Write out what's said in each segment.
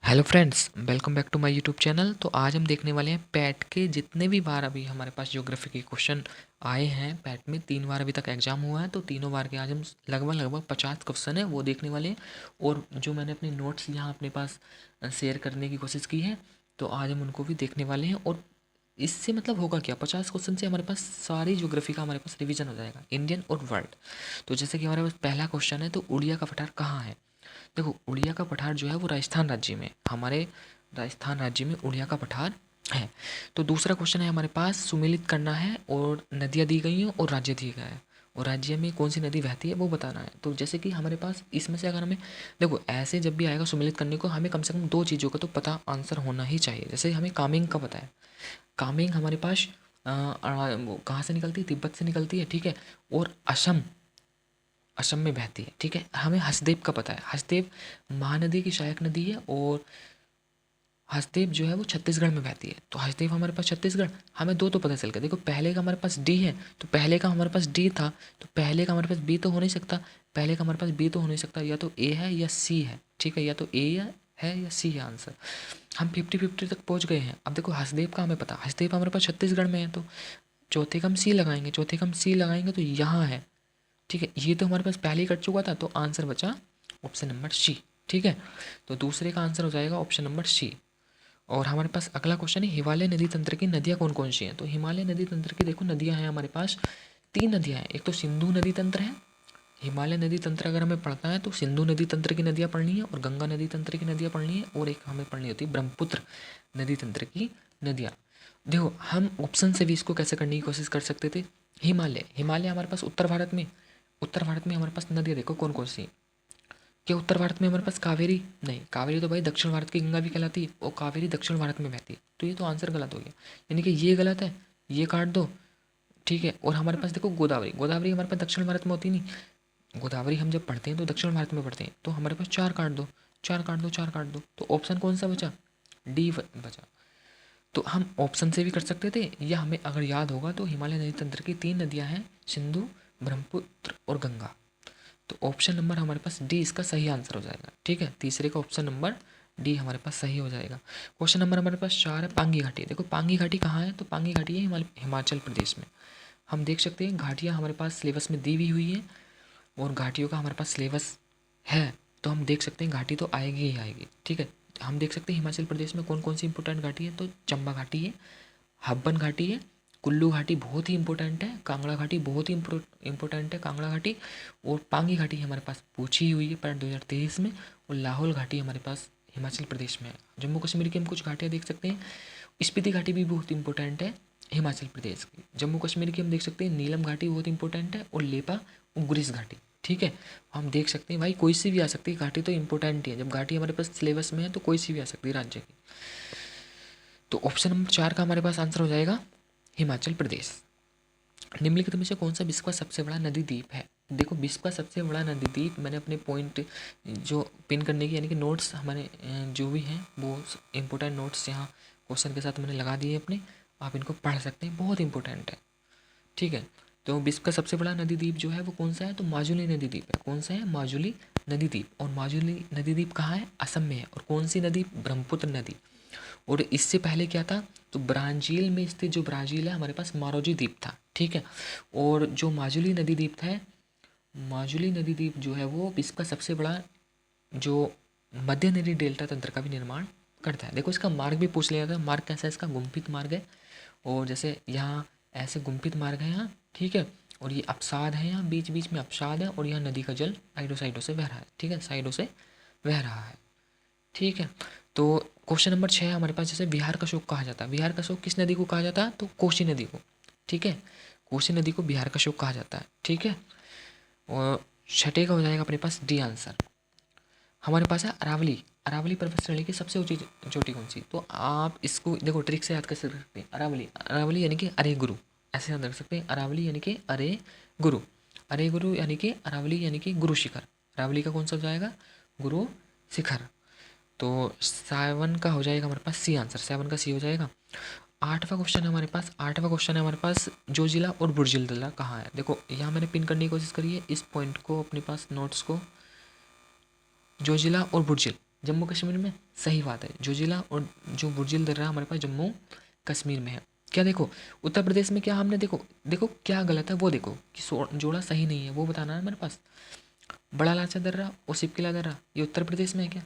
Hello friends, welcome back to my YouTube channel. तो आज हम देखने वाले हैं पैट के जितने भी बार अभी हमारे पास ज्योग्राफी के क्वेश्चन आए हैं। पैट में 3 बार अभी तक एग्जाम हुआ है, तो तीनों बार के आज हम लगभग 50 क्वेश्चन है वो देखने वाले हैं। और जो मैंने अपने नोट्स यहाँ अपने पास शेयर करने की कोशिश की है, तो आज हम उनको भी देखने वाले हैं। और इससे मतलब होगा क्या, 50 क्वेश्चन से हमारे पास सारी ज्योग्राफी का हमारे पास रिवीजन हो जाएगा, इंडियन और वर्ल्ड। तो जैसे कि हमारे पास पहला क्वेश्चन है, तो उड़िया का पठार कहाँ है। देखो, उड़िया का पठार जो है वो राजस्थान राज्य में, हमारे राजस्थान राज्य में उड़िया का पठार है। तो दूसरा क्वेश्चन है हमारे पास, सुमेलित करना है और नदियाँ दी गई हैं और राज्य दिया गया है, और राज्य में कौन सी नदी बहती है वो बताना है। तो जैसे कि हमारे पास इसमें से अगर हमें, देखो ऐसे जब भी आएगा सुमेलित करने को, हमें कम से कम 2 चीज़ों का तो पता आंसर होना ही चाहिए। जैसे हमें कामेंग का पता है, कामेंग हमारे पास वो कहाँ से निकलती है, तिब्बत से निकलती है, ठीक है। और असम, असम में बहती है, ठीक है। हमें हसदेव का पता है, हसदेव महानदी की सहायक नदी है, और हसदेव जो है वो छत्तीसगढ़ में बहती है। तो हसदेव हमारे पास छत्तीसगढ़, हमें दो तो पता चल गया। देखो पहले का हमारे पास डी है, तो पहले का हमारे पास डी था, तो पहले का हमारे पास बी तो हो नहीं सकता, पहले का हमारे पास बी तो हो नहीं सकता, या तो ए है या सी है, ठीक है। या तो ए है या सी है आंसर। हम 50-50 तक पहुंच गए हैं। अब देखो हसदेव का हमें पता, हसदेव हमारे पास छत्तीसगढ़ में है, तो चौथे का हम सी लगाएंगे, चौथे का हम सी लगाएंगे तो यहाँ है, ठीक है। ये तो हमारे पास पहले ही कट चुका था, तो आंसर बचा ऑप्शन नंबर सी, ठीक है। तो दूसरे का आंसर हो जाएगा ऑप्शन नंबर सी। और हमारे पास अगला क्वेश्चन है, हिमालय नदी तंत्र की नदियाँ कौन कौन सी हैं। तो हिमालय नदी तंत्र की देखो नदियाँ हैं हमारे पास, 3 नदियाँ हैं। एक तो सिंधु नदी तंत्र है, हिमालय नदी तंत्र अगर हमें पढ़ना है तो सिंधु नदी तंत्र की नदियाँ पढ़नी है, और गंगा नदी तंत्र की नदियाँ पढ़नी है, और एक हमें पढ़नी होती है ब्रह्मपुत्र नदी तंत्र की नदियाँ। देखो हम ऑप्शन से भी इसको कैसे करने की कोशिश कर सकते थे। हिमालय, हिमालय हमारे पास उत्तर भारत में, उत्तर भारत में हमारे पास नदियाँ देखो कौन कौन सी हैं। क्या उत्तर भारत में हमारे पास कावेरी, नहीं, कावेरी तो भाई दक्षिण भारत की गंगा भी कहलाती है, और कावेरी दक्षिण भारत में बहती है, तो ये तो आंसर गलत हो गया। यानी कि ये गलत है, ये काट दो, ठीक है। और हमारे पास देखो गोदावरी, गोदावरी हमारे पास दक्षिण भारत में होती नहीं, गोदावरी हम जब पढ़ते हैं तो दक्षिण भारत में पढ़ते हैं, तो हमारे पास 4 काट दो, 4 काट दो, 4 काट दो, तो ऑप्शन कौन सा बचा, डी बचा। तो हम ऑप्शन से भी कर सकते थे, या हमें अगर याद होगा तो हिमालय नदी तंत्र की 3 नदियाँ हैं, सिंधु, ब्रह्मपुत्र और गंगा। तो ऑप्शन नंबर हमारे पास डी इसका सही आंसर हो जाएगा, ठीक है। तीसरे का ऑप्शन नंबर डी हमारे पास सही हो जाएगा। क्वेश्चन नंबर हमारे पास 4 है, पांगी घाटी। देखो पांगी घाटी कहाँ है, तो पांगी घाटी है हिमाचल प्रदेश में। हम देख सकते हैं घाटियाँ हमारे पास सिलेबस में दी भी हुई हैं, और घाटियों का हमारे पास सिलेबस है, तो हम देख सकते हैं घाटी तो आएगी ही आएगी, ठीक है। हम देख सकते हैं हिमाचल प्रदेश में कौन कौन सी इंपॉर्टेंट घाटी है, तो चंबा घाटी है, हब्बन घाटी है, कुल्लू घाटी बहुत ही इंपॉर्टेंट है, कांगड़ा घाटी बहुत ही इंपॉर्टेंट है, कांगड़ा घाटी। और पांगी घाटी हमारे पास पूछी हुई है पर 2023 में, और लाहौल घाटी हमारे पास हिमाचल प्रदेश में है। जम्मू कश्मीर की हम कुछ घाटियाँ देख सकते हैं, स्पीति घाटी भी बहुत इंपॉर्टेंट है हिमाचल प्रदेश की। जम्मू कश्मीर की हम देख सकते हैं नीलम घाटी बहुत इंपॉर्टेंट है, और लेपा और गुरिस घाटी, ठीक है। हम देख सकते हैं भाई कोई सी भी आ सकती है घाटी, तो इंपॉर्टेंट ही है। जब घाटी हमारे पास सिलेबस में है तो कोई सी भी आ सकती है राज्य की। तो ऑप्शन नंबर 4 का हमारे पास आंसर हो जाएगा हिमाचल प्रदेश। निम्नलिखित में से कौन सा विश्व का सबसे बड़ा नदी द्वीप है। देखो विश्व का सबसे बड़ा नदी द्वीप, मैंने अपने पॉइंट जो पिन करने की यानी कि नोट्स हमारे जो भी हैं वो इंपॉर्टेंट नोट्स यहाँ क्वेश्चन के साथ मैंने लगा दिए अपने, आप इनको पढ़ सकते हैं, बहुत इंपॉर्टेंट है, ठीक है। तो विश्व का सबसे बड़ा नदी द्वीप जो है वो कौन सा है, तो माजुली नदी द्वीप है। कौन सा है, माजुली नदी द्वीप। और माजुली नदी द्वीप कहाँ है, असम में है। और कौन सी नदी, ब्रह्मपुत्र नदी। और इससे पहले क्या था, तो ब्राज़ील में स्थित जो ब्राज़ील है हमारे पास मारोजी द्वीप था, ठीक है। और जो माजुली नदी द्वीप था, माजुली नदी द्वीप जो है वो विश्व का सबसे बड़ा जो मध्य नदी डेल्टा तंत्र का भी निर्माण करता है। देखो इसका मार्ग भी पूछ लिया था, मार्ग कैसा है इसका, गुम्फित मार्ग है। और जैसे यहाँ ऐसे गुम्फित मार्ग है यहाँ, ठीक है। और ये अपसाद है, यहाँ बीच बीच में अपसाद है, और यहाँ नदी का जल साइडों साइडों से बह रहा है, ठीक है, साइडों से बह रहा है, ठीक है। तो क्वेश्चन नंबर 6 हमारे पास, जैसे बिहार का शोक कहा जाता है। बिहार का शोक किस नदी को कहा जाता है, तो कोसी नदी को, ठीक है। कोसी नदी को बिहार का शोक कहा जाता है, ठीक है। और छठे का हो जाएगा अपने पास डी आंसर। हमारे पास है अरावली, अरावली पर्वत श्रेणी की सबसे ऊंची चोटी कौन सी। तो आप इसको देखो ट्रिक से याद कर सकते हैं, अरावली, अरावली यानी कि अरे गुरु, ऐसे याद रख सकते हैं, अरावली यानी कि अरे गुरु, अरे गुरु यानी कि अरावली यानी कि गुरु शिखर। अरावली का कौन सा हो जाएगा, गुरु शिखर। तो 7 का हो जाएगा हमारे पास सी आंसर, 7 का सी हो जाएगा। 8वां क्वेश्चन है हमारे पास, 8वां क्वेश्चन है हमारे पास, जोजिला और बुर्जिल जिला कहाँ है। देखो यहाँ मैंने पिन करने की कोशिश करी है इस पॉइंट को अपने पास नोट्स को, जोजिला और बुर्जिल, जम्मू कश्मीर में, सही बात है। जोजिला और जो बुर्जिल दर्रा हमारे पास जम्मू कश्मीर में है। क्या देखो उत्तर प्रदेश में क्या हमने देखो देखो क्या गलत है वो देखो कि जोड़ा सही नहीं है वो बताना है मेरे पास। बड़ा लाचा दर्रा और सिपकिला दर्रा ये उत्तर प्रदेश में है क्या?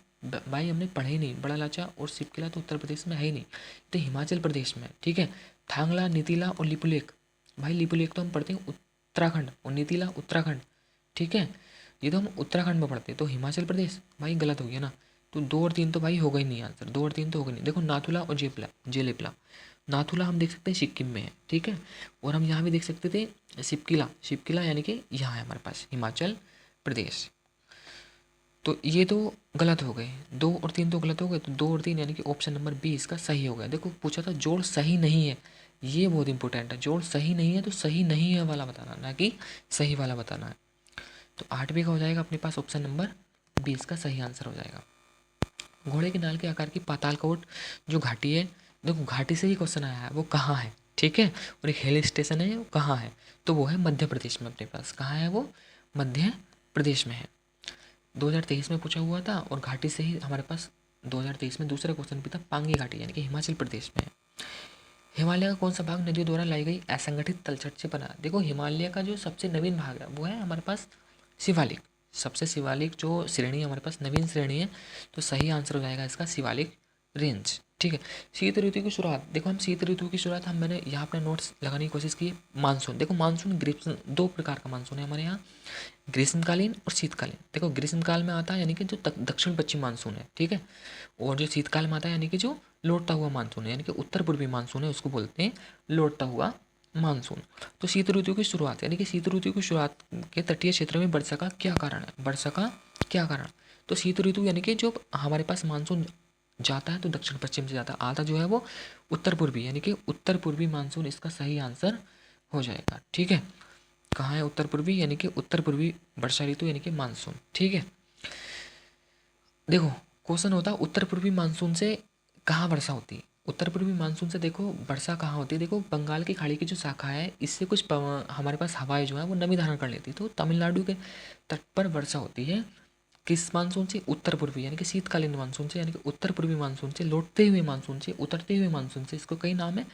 भाई हमने पढ़ा ही नहीं। बड़ा लाचा और सिपकिला तो उत्तर प्रदेश में है ही नहीं, तो हिमाचल प्रदेश में है। ठीक है। थांगला, नीतीला और लिपुलेख, भाई लिपुलेख तो हम पढ़ते हैं उत्तराखंड और नीतीला उत्तराखंड। ठीक है, ये तो हम उत्तराखंड में पढ़ते हैं, तो हिमाचल प्रदेश भाई गलत हो गया ना। तो 2 और 3 तो भाई होगा ही नहीं आंसर, 2 और 3 तो होगा नहीं। देखो नाथुला और जेलेपला, नाथुला हम देख सकते हैं सिक्किम में है। ठीक है, और हम यहाँ भी देख सकते थे सिपकिला, शिपकिला यानी कि यहाँ है हमारे पास हिमाचल प्रदेश। तो ये तो गलत हो गए, 2 और 3 तो गलत हो गए, तो 2 और 3 यानी कि ऑप्शन नंबर बी इसका सही हो गया। देखो पूछा था जोड़ सही नहीं है, ये बहुत इंपॉर्टेंट है। जोड़ सही नहीं है तो सही नहीं है वाला बताना, ना कि सही वाला बताना है। तो 8 का हो जाएगा अपने पास ऑप्शन नंबर बी इसका सही आंसर हो जाएगा। घोड़े के नाल के आकार की पातालकोट जो घाटी है, देखो घाटी से ही क्वेश्चन आया है, वो कहाँ है? ठीक है, और एक हिल स्टेशन है वो कहाँ है? तो वो है मध्य प्रदेश में अपने पास। कहाँ है वो? मध्य प्रदेश में है। 2023 में पूछा हुआ था, और घाटी से ही हमारे पास 2023 में दूसरा क्वेश्चन भी था, पांगी घाटी यानी कि हिमाचल प्रदेश में है। हिमालय का कौन सा भाग नदियों द्वारा लाई गई असंगठित तलछट से बना? देखो हिमालय का जो सबसे नवीन भाग है वो है हमारे पास शिवालिक। सबसे शिवालिक जो श्रेणी है हमारे पास नवीन श्रेणी है, तो सही आंसर हो जाएगा इसका शिवालिक रेंज। ठीक है। शीत ऋतु की शुरुआत, देखो हम शीत ऋतु की शुरुआत मैंने यहाँ अपने नोट्स लगाने की कोशिश की। मानसून, देखो मानसून ग्रीष्म, 2 प्रकार का मानसून है हमारे यहाँ, ग्रीष्मकालीन और शीतकालीन। देखो ग्रीष्मकाल में आता है यानी कि जो दक्षिण पश्चिम मानसून है। ठीक है, और जो शीतकाल में आता है यानी कि जो लौटता हुआ मानसून है, यानी कि उत्तर पूर्वी मानसून है, उसको बोलते हैं लौटता हुआ मानसून। तो शीत ऋतु की शुरुआत यानी कि शीत ऋतु की शुरुआत के तटीय क्षेत्र में वर्षा का क्या कारण है? वर्षा का क्या कारण? तो शीत ऋतु यानी कि जो हमारे पास मानसून जाता है तो दक्षिण पश्चिम से जाता है, आता जो है वो उत्तर पूर्वी यानी कि उत्तर पूर्वी मानसून इसका सही आंसर हो जाएगा। ठीक है, कहाँ है उत्तर पूर्वी यानी कि उत्तर पूर्वी वर्षा ऋतु यानी कि मानसून। ठीक है, देखो क्वेश्चन होता है उत्तर पूर्वी मानसून से कहाँ वर्षा होती है? उत्तर पूर्वी मानसून से देखो वर्षा कहाँ होती है? देखो बंगाल की खाड़ी की जो शाखा है, इससे कुछ हमारे पास हवाएं जो है वो नमी धारण कर लेती है, तो तमिलनाडु के तट पर वर्षा होती है। किस मानसून से? उत्तर पूर्वी यानी कि शीतकालीन मानसून से, यानी कि उत्तर पूर्वी मानसून से, लौटते हुए मानसून से, उतरते हुए मानसून से, इसको कई नाम है।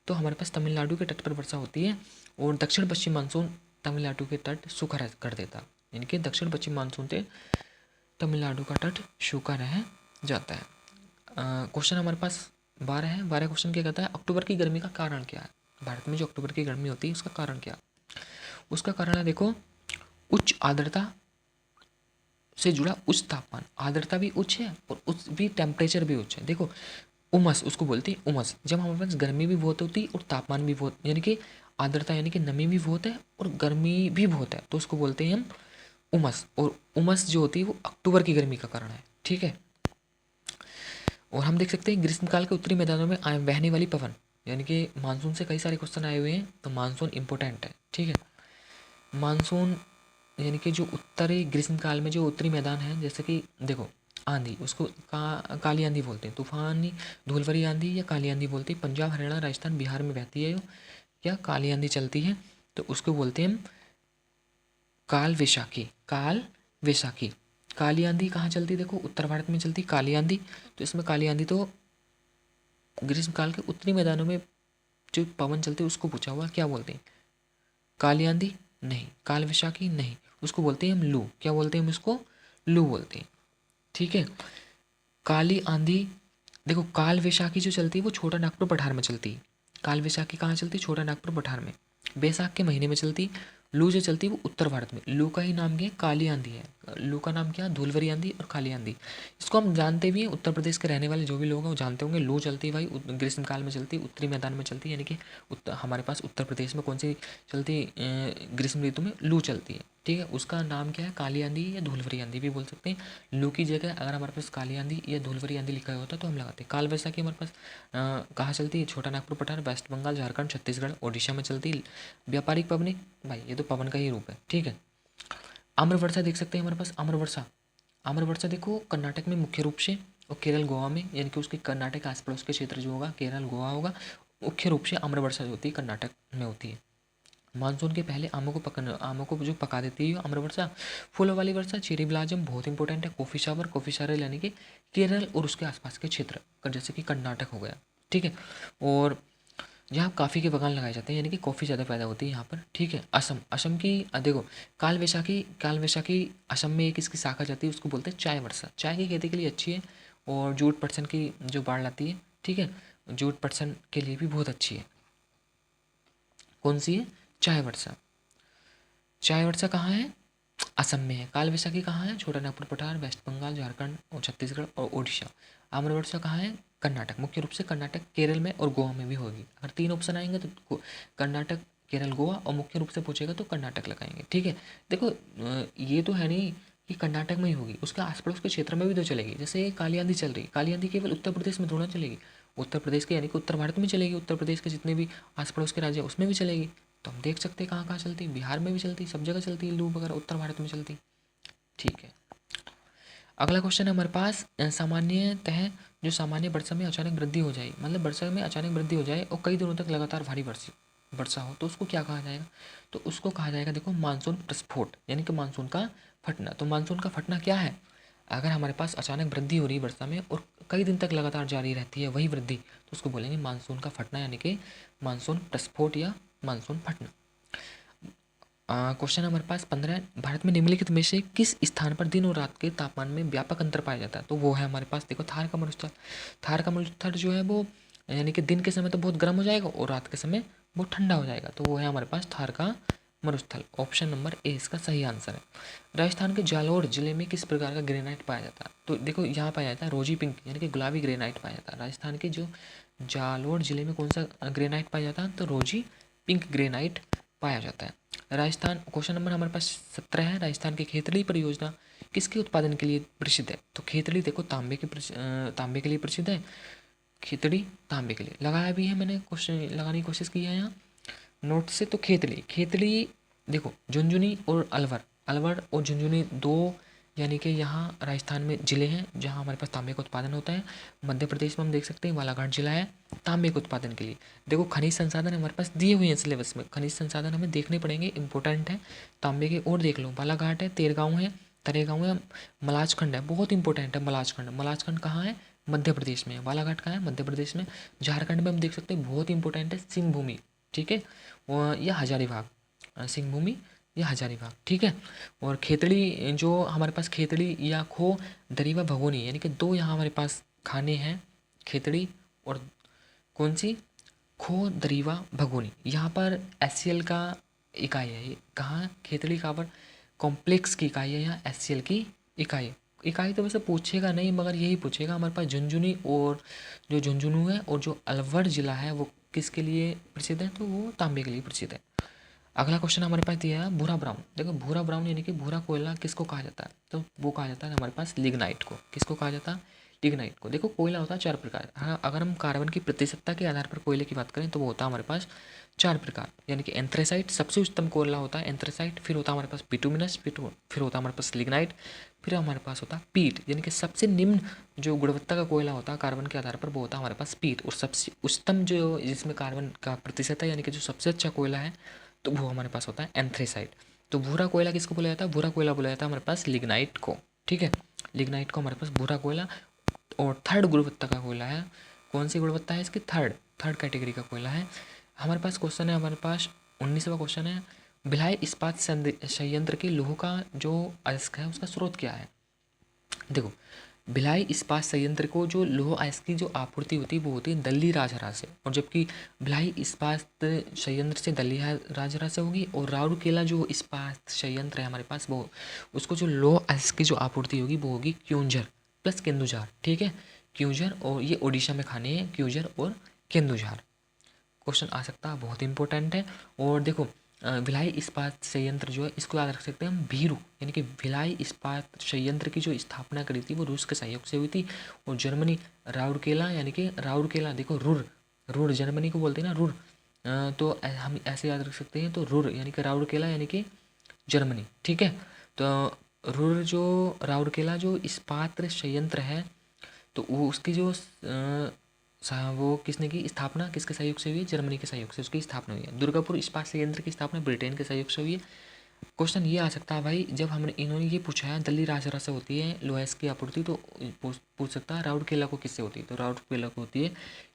तो हमारे पास तमिलनाडु के तट पर वर्षा होती है, और दक्षिण पश्चिम मानसून तमिलनाडु के तट सूखा कर देता, यानी कि दक्षिण पश्चिम मानसून से तमिलनाडु का तट सूखा रह जाता है। क्वेश्चन हमारे पास 12 है। 12 क्वेश्चन क्या कहता है? अक्टूबर की गर्मी का कारण क्या है? भारत में जो अक्टूबर की गर्मी होती है उसका कारण क्या? उसका कारण है देखो उच्च आर्द्रता से जुड़ा उच्च तापमान। आर्द्रता भी उच्च है और उच्च भी टेम्परेचर भी उच्च है। देखो उमस उसको बोलते हैं, उमस जब हमारे पास गर्मी भी बहुत होती है और तापमान भी बहुत, यानी कि आर्द्रता यानी कि नमी भी बहुत है और गर्मी भी बहुत है, तो उसको बोलते हैं हम उमस। और उमस जो होती है वो अक्टूबर की गर्मी का कारण है। ठीक है, और हम देख सकते हैं ग्रीष्मकाल के उत्तरी मैदानों में बहने वाली पवन, यानी कि मानसून से कई सारे क्वेश्चन आए हुए हैं, तो मानसून इंपॉर्टेंट है। ठीक है, मानसून यानी कि जो उत्तरी ग्रीष्मकाल में जो उत्तरी मैदान है, जैसे कि देखो आंधी उसको काली आंधी बोलते हैं, तूफानी धूलभरी आंधी या काली आंधी बोलते हैं। पंजाब हरियाणा राजस्थान बिहार में बहती है या काली आंधी चलती है, तो उसको बोलते हैं हम काल वैशाखी। काल वैशाखी। काली आंधी कहाँ चलती है? देखो उत्तर भारत में चलती काली आंधी, तो इसमें काली आंधी तो ग्रीष्मकाल के उत्तरी मैदानों में जो पवन चलते हैं उसको पूछा हुआ, क्या बोलते हैं? काली आंधी नहीं, काल वैशाखी नहीं, उसको बोलते हैं हम लू। क्या बोलते हैं हम उसको? लू बोलते हैं। ठीक है, काली आंधी, देखो काल वैशाखी जो चलती है वो छोटा नागपुर पठार में चलती है। काल वैशाखी कहाँ चलती है? छोटा नागपुर पठार में। बैसाख के महीने में चलती। लू जो चलती है वो उत्तर भारत में। लू का ही नाम क्या है? काली आंधी है। लू का नाम क्या है? धूलभरी आंधी और काली आंधी। इसको हम जानते भी हैं, उत्तर प्रदेश के रहने वाले जो भी लोग हैं वो जानते होंगे। लू चलती है भाई ग्रीष्मकाल में चलती है, उत्तरी मैदान में चलती है, यानी कि हमारे पास उत्तर प्रदेश में कौन सी चलती ग्रीष्म ऋतु में? लू चलती है। ठीक है, उसका नाम क्या है? काली आंधी या धूलभरी आंधी भी बोल सकते हैं। लू की जगह अगर हमारे पास काली आंधी या धूलभरी आंधी लिखा होता तो हम लगाते हैं। काल वैशाखी हमारे पास कहाँ चलती है? छोटा नागपुर पठार, वेस्ट बंगाल, झारखंड, छत्तीसगढ़, ओडिशा में चलती है। व्यापारिक पवनी, भाई ये तो पवन का ही रूप है। ठीक है, आम्र वर्षा देख सकते हैं हमारे पास। आम्र वर्षा, आम्र वर्षा देखो कर्नाटक में मुख्य रूप से, और केरल गोवा में, यानी कि उसके कर्नाटक आस पड़ोस के क्षेत्र जो होगा केरल गोवा होगा, मुख्य रूप से आम्र वर्षा जो होती है कर्नाटक में होती है। मानसून के पहले आमों को जो पका देती है अम्र वर्षा। फूलों वाली वर्षा चेरी ब्लाजम बहुत इंपॉर्टेंट है। कॉफ़ी शावर यानी कि केरल और उसके आसपास के क्षेत्र जैसे कि कर्नाटक हो गया, ठीक है। और यहाँ काफ़ी के बगान लगाए जाते हैं यानी कि कॉफ़ी ज़्यादा पैदा होती है यहाँ पर, ठीक है। असम की देखो काल वैशाखी असम में एक इसकी शाखा जाती है, उसको बोलते हैं चाय वर्षा। चाय की खेती के लिए अच्छी है और जूट पटसन की जो बाढ़ लाती है, ठीक है, जूट पटसन के लिए भी बहुत अच्छी है। कौन सी है? चाय वर्षा। चाय वर्षा कहाँ है? असम में है। काल वैशाखी कहाँ है? छोटा नागपुर पठार, वेस्ट बंगाल, झारखंड और छत्तीसगढ़ और ओडिशा। आम्र वर्षा कहाँ है? कर्नाटक। मुख्य रूप से कर्नाटक, केरल में और गोवा में भी होगी। अगर 3 ऑप्शन आएंगे तो कर्नाटक, केरल, गोवा, और मुख्य रूप से पूछेगा तो कर्नाटक लगाएंगे, ठीक है। देखो ये तो है नहीं कि कर्नाटक में ही होगी, उसके आस पड़ोस के क्षेत्र में भी तो चलेगी। जैसे काली आंधी चल रही, काली आंधी केवल उत्तर प्रदेश में थोड़ा चलेगी, उत्तर प्रदेश के यानी कि उत्तर भारत में चलेगी, उत्तर प्रदेश के जितने भी आस पड़ोस के राज्य हैं उसमें भी चलेगी। तो हम देख सकते हैं कहाँ कहाँ चलती है, बिहार में भी चलती, सब जगह चलती है लू वगैरह, उत्तर भारत में चलती, ठीक है। अगला क्वेश्चन है हमारे पास, सामान्यतः जो सामान्य वर्षा में अचानक वृद्धि हो जाए, मतलब वर्षा में अचानक वृद्धि हो जाए और कई दिनों तक लगातार भारी वर्षा हो, तो उसको क्या कहा जाएगा? तो उसको कहा जाएगा, देखो, मानसून प्रस्फोट यानी कि मानसून का फटना। तो मानसून का फटना क्या है? अगर हमारे पास अचानक वृद्धि हो रही है वर्षा में और कई दिन तक लगातार जारी रहती है वही वृद्धि, तो उसको बोलेंगे मानसून का फटना यानी कि मानसून प्रस्फोट या मानसून फटना। क्वेश्चन हमारे पास 15 है, भारत में निम्नलिखित में से किस स्थान पर दिन और रात के तापमान में व्यापक अंतर पाया जाता है? तो वो है हमारे पास, देखो, थार का मरुस्थल। थार का मरुस्थल जो है वो यानी कि दिन के समय तो बहुत गर्म हो जाएगा और रात के समय बहुत ठंडा हो जाएगा, तो वो है हमारे पास थार का मरुस्थल। ऑप्शन नंबर ए इसका सही आंसर है। राजस्थान के जालोर जिले में किस प्रकार का ग्रेनाइट पाया जाता है? तो देखो यहाँ पाया जाता है रोजी पिंक यानी कि गुलाबी ग्रेनाइट पाया जाता है। राजस्थान के जो जालोर जिले में कौन सा ग्रेनाइट पाया जाता है? तो रोजी पिंक ग्रेनाइट पाया जाता है। राजस्थान, क्वेश्चन नंबर हमारे पास 17 है, राजस्थान की खेतड़ी परियोजना किसके उत्पादन के लिए प्रसिद्ध है? तो खेतड़ी देखो तांबे के लिए प्रसिद्ध है। खेतड़ी तांबे के लिए लगाया भी है, मैंने क्वेश्चन लगाने की कोशिश की है यहाँ नोट से। तो खेतड़ी देखो झुंझुनू और अलवर, अलवर और झुंझुनू दो यानी कि यहाँ राजस्थान में ज़िले हैं जहाँ हमारे पास तांबे का उत्पादन होता है। मध्य प्रदेश में हम देख सकते हैं बालाघाट जिला है तांबे के उत्पादन के लिए। देखो खनिज संसाधन हमारे पास दिए हुए हैं सिलेबस में, खनिज संसाधन हमें देखने पड़ेंगे, इंपॉर्टेंट है। तांबे के और देख लो, बालाघाट है, तेरगांव है, तरेगांव है, मलाजखंड है, बहुत इंपॉर्टेंट है मलाजखंड। मलाजखंड कहाँ है? मध्य प्रदेश में है। बालाघाट कहाँ है? मध्य प्रदेश में। झारखंड में हम देख सकते हैं बहुत इंपॉर्टेंट है सिंहभूमि, ठीक है, या हजारीबाग, सिंहभूमि या हजारीबाग, ठीक है। और खेतड़ी जो हमारे पास खेतड़ी या खो दरीवा भगोनी यानी कि दो यहाँ हमारे पास खाने हैं, खेतड़ी और कौन सी? खो दरीवा भगोनी। यहाँ पर एचसीएल का इकाई है, ये कहाँ? खेतड़ी काबर कॉम्प्लेक्स की इकाई है यहाँ एचसीएल की इकाई। इकाई तो वैसे पूछेगा नहीं मगर यही पूछेगा हमारे पास झुंझुनू, और जो झुंझुनू है और जो अलवर जिला है वो किसके लिए प्रसिद्ध है? तो वो तांबे के लिए प्रसिद्ध है। अगला क्वेश्चन हमारे पास दिया है भूरा ब्राउन। देखो भूरा ब्राउन यानी कि भूरा कोयला किसको कहा जाता है? तो वो कहा जाता है हमारे पास लिग्नाइट को। किसको कहा जाता है? लिग्नाइट को। देखो कोयला होता है 4 प्रकार। हाँ, अगर हम कार्बन की प्रतिशतता के आधार पर कोयले की बात करें तो वो होता है हमारे पास 4 प्रकार, यानी कि एंथ्रेसाइट सबसे उच्चतम कोयला होता है एंथ्रेसाइट, फिर होता है हमारे पास बिटुमिनस, फिर होता है हमारे पास लिग्नाइट, फिर हमारे पास होता है पीट, यानी कि सबसे निम्न जो गुणवत्ता का कोयला होता है कार्बन के आधार पर वो होता है हमारे पास पीट। और सबसे उच्चतम जो जिसमें कार्बन का प्रतिशत है यानी कि जो सबसे अच्छा कोयला है तो वो हमारे पास होता है एंथ्रेसाइट। तो भूरा कोयला किसको बोला जाता है? भूरा कोयला बोला जाता है हमारे पास लिग्नाइट को, ठीक है। लिग्नाइट को हमारे पास भूरा कोयला। और थर्ड गुणवत्ता का कोयला है, कौन सी गुणवत्ता है इसकी? थर्ड कैटेगरी का कोयला है। हमारे पास क्वेश्चन है, हमारे पास 19वां क्वेश्चन है, भिलाई इस्पात संयंत्र की लौह का जो अयस्क है उसका स्रोत क्या है? देखो भिलाई इस्पात संयंत्र को जो लौह अयस्क की जो आपूर्ति होती है वो होती है दल्ली राजहरा से, और जबकि भिलाई इस्पात संयंत्र से दल्ली राजहरा से होगी, और राउरकेला जो इस्पात संयंत्र है हमारे पास वो उसको जो लौह अयस्क की जो आपूर्ति होगी वो होगी क्योंझर प्लस केंदुझार, ठीक है। क्योंझर, और ये ओडिशा में खाने हैं क्योंझर और केंदुझार। क्वेश्चन आ सकता है, बहुत इंपॉर्टेंट है। और देखो भिलाई इस्पात संयंत्र जो है इसको याद रख सकते हैं हम भीरू, यानी कि भिलाई इस्पात संयंत्र की जो स्थापना करी थी वो रूस के सहयोग से हुई थी। और जर्मनी राउरकेला यानी कि राउरकेला, देखो रुर, रुर जर्मनी को बोलते हैं ना रुर, तो हम ऐसे याद रख सकते हैं। तो रुर यानी कि राउरकेला यानी कि जर्मनी, ठीक है। तो रुर जो राउरकेला जो इस्पात संयंत्र है तो वो उसकी जो वो किसने की स्थापना, किसके सहयोग से हुई है? जर्मनी के सहयोग से उसकी स्थापना हुई है। दुर्गापुर इस्पात संयंत्र की स्थापना ब्रिटेन के सहयोग से हुई है। क्वेश्चन ये आ सकता है भाई, जब हमने इन्होंने ये पूछा है दिल्ली राजरा से होती है लोहेस की आपूर्ति, तो पूछ सकता है राउरकेला को किससे होती है? तो राउरकेला को होती है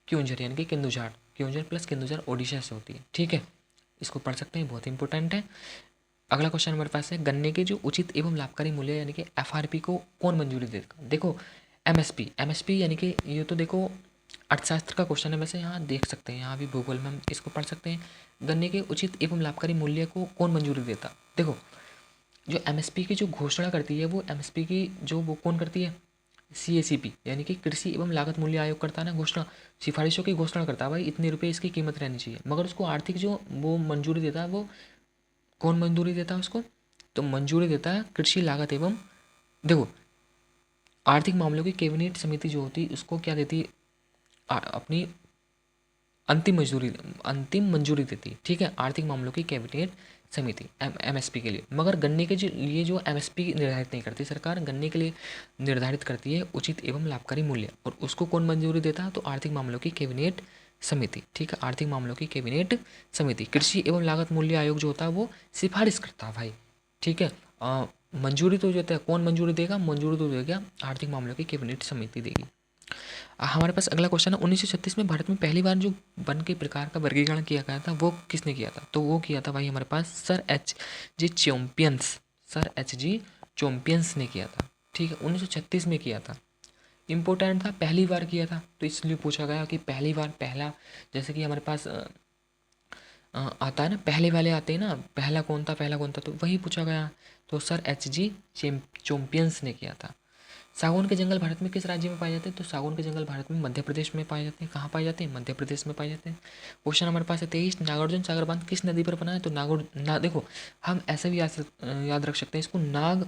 क्योंझर यानी कि किंदुझाड़, क्योंझर प्लस किंदुझाड़ ओडिशा से होती है। ठीक है, इसको पढ़ सकते हैं, बहुत इंपॉर्टेंट है। अगला क्वेश्चन हमारे पास है, गन्ने के जो उचित एवं लाभकारी मूल्य यानी कि एफआरपी को कौन मंजूरी देगा? देखो एमएसपी, एमएसपी यानी कि ये तो देखो अर्थशास्त्र का क्वेश्चन है, वैसे यहाँ देख सकते हैं, यहाँ भी भूगोल में हम इसको पढ़ सकते हैं। गन्ने के उचित एवं लाभकारी मूल्य को कौन मंजूरी देता? देखो जो एमएसपी की जो घोषणा करती है, वो एमएसपी की जो वो कौन करती है? सीएसीपी यानी कि कृषि एवं लागत मूल्य आयोग करता है ना घोषणा, सिफारिशों की घोषणा करता है भाई इतने रुपए इसकी कीमत रहनी चाहिए, मगर उसको आर्थिक जो वो मंजूरी देता है वो कौन मंजूरी देता है उसको? तो मंजूरी देता है कृषि लागत एवं, देखो आर्थिक मामलों की कैबिनेट समिति जो होती है उसको क्या देती है? अपनी अंतिम मंजूरी देती है। ठीक है, आर्थिक मामलों की कैबिनेट समिति एमएसपी के लिए। मगर गन्ने के लिए जो एमएसपी निर्धारित नहीं करती सरकार, गन्ने के लिए निर्धारित करती है उचित एवं लाभकारी मूल्य, और उसको कौन मंजूरी देता है? तो आर्थिक मामलों की कैबिनेट समिति। ठीक है, आर्थिक मामलों की कैबिनेट समिति। कृषि एवं लागत मूल्य आयोग जो होता है वो सिफारिश करता है भाई। ठीक है, मंजूरी तो जो होता है कौन मंजूरी देगा? मंजूरी तो देगा आर्थिक मामलों की कैबिनेट समिति देगी। हमारे पास अगला क्वेश्चन है, 1936 में भारत में पहली बार जो वन के प्रकार का वर्गीकरण किया गया था वो किसने किया था? तो वो किया था भाई हमारे पास सर एच जी चैंपियंस ने किया था। ठीक है, 1936 में किया था। इम्पोर्टेंट था, पहली बार किया था, तो इसलिए पूछा गया कि पहली बार, पहला, जैसे कि हमारे पास आता है ना, पहले वाले आते हैं ना, पहला कौन था, पहला कौन था, तो वही पूछा गया। तो सर एच जी चैंपियंस ने किया था। सागौन के जंगल भारत में किस राज्य में पाए जाते हैं? तो सागौन के जंगल भारत में मध्य प्रदेश में पाए जाते हैं। कहाँ पाए जाते हैं? मध्य प्रदेश में पाए जाते हैं। क्वेश्चन हमारे पास है 23, नागार्जुन सागर बांध किस नदी पर बना है? तो देखो हम ऐसे भी याद रख सकते हैं इसको, नाग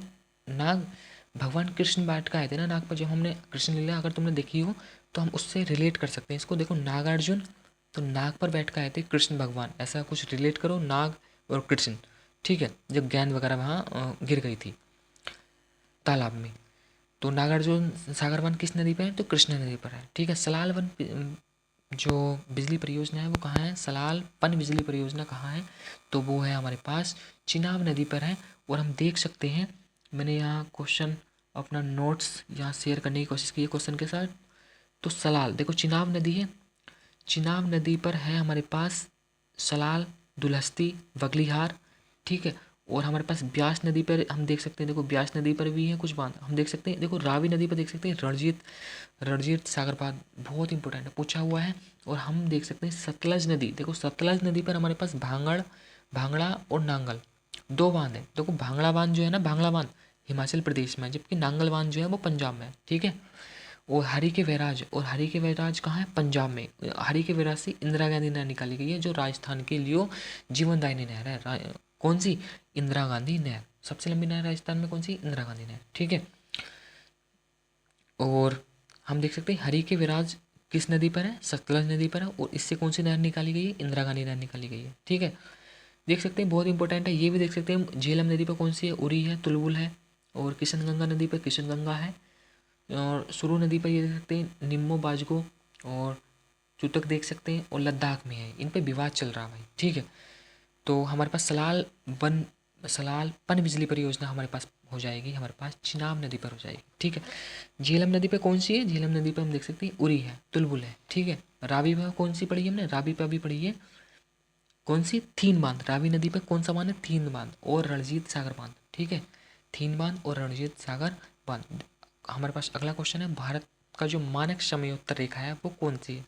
भगवान कृष्ण बैठ का आए थे ना नाग पर, जब हमने कृष्ण लीला अगर तुमने देखी हो तो हम उससे रिलेट कर सकते हैं इसको। देखो नागार्जुन, तो नाग पर बैठ कर आए थे कृष्ण भगवान, ऐसा कुछ रिलेट करो नाग और कृष्ण। ठीक है, जब गेंद वगैरह वहाँ गिर गई थी तालाब में। तो नागार्जुन सागर वन किस नदी पर है? तो कृष्णा नदी पर है। ठीक है, सलाल वन जो बिजली परियोजना है वो कहाँ है? सलाल पन बिजली परियोजना कहाँ है? तो वो है हमारे पास चिनाब नदी पर है। और हम देख सकते हैं, मैंने यहाँ क्वेश्चन अपना नोट्स यहाँ शेयर करने की कोशिश की है क्वेश्चन के साथ। तो सलाल, देखो चिनाब नदी है, चिनाब नदी पर है हमारे पास सलाल, दुलहस्ती, बगलिहार। ठीक है, और हमारे पास ब्यास नदी पर हम देख सकते हैं, देखो ब्यास नदी पर भी है कुछ बांध हम देख सकते हैं। देखो रावी नदी पर देख सकते हैं रणजीत सागर बांध, बहुत इंपॉर्टेंट है, पूछा हुआ है। और हम देख सकते हैं सतलज नदी, देखो सतलज नदी पर हमारे पास भांगड़ा और नांगल दो बांध है। देखो भांगड़ा बांध जो है ना, भांगड़ा बांध हिमाचल प्रदेश में है, जबकि नांगल बांध जो है वो पंजाब में है। ठीक है, और हरी के वैराज कहाँ है? पंजाब में। हरी के वैराज से इंदिरा गांधी नहर निकाली गई है जो राजस्थान के लिए जीवनदायिनी नहर है। कौन सी? इंदिरा गांधी नहर, सबसे लंबी नहर राजस्थान में कौन सी? इंदिरा गांधी नहर। ठीक है, और हम देख सकते हैं हरी के विराज किस नदी पर है? सतलज नदी पर है, और इससे कौन सी नहर निकाली गई है? इंदिरा गांधी नहर निकाली गई है। ठीक है, देख सकते हैं बहुत इंपॉर्टेंट है। ये भी देख सकते हैं झेलम नदी पर कौन सी है? उरी है, तुलबुल है। और किशनगंगा नदी पर किशनगंगा है। और सुरू नदी पर ये देख सकते हैं निम्मो बाजगो और चुतक देख सकते हैं, और लद्दाख में है, इन पे विवाद चल रहा है भाई। ठीक है, तो हमारे पास सलाल पन बिजली परियोजना हमारे पास हो जाएगी, हमारे पास चिनाब नदी पर हो जाएगी। ठीक है, झेलम नदी पे कौन सी है? झेलम नदी पे हम देख सकते हैं उरी है, तुलबुल है। ठीक है, रावी पे कौन सी पढ़ी है हमने? रावी पे भी पढ़ी है कौन सी? थीन बांध। रावी नदी पे कौन सा बांध है? थीन बांध और रणजीत सागर बांध। ठीक है, थीन बांध और रणजीत सागर बांध। हमारे पास अगला क्वेश्चन है, भारत का जो मानक समयोत्तर रेखा है वो कौन सी है?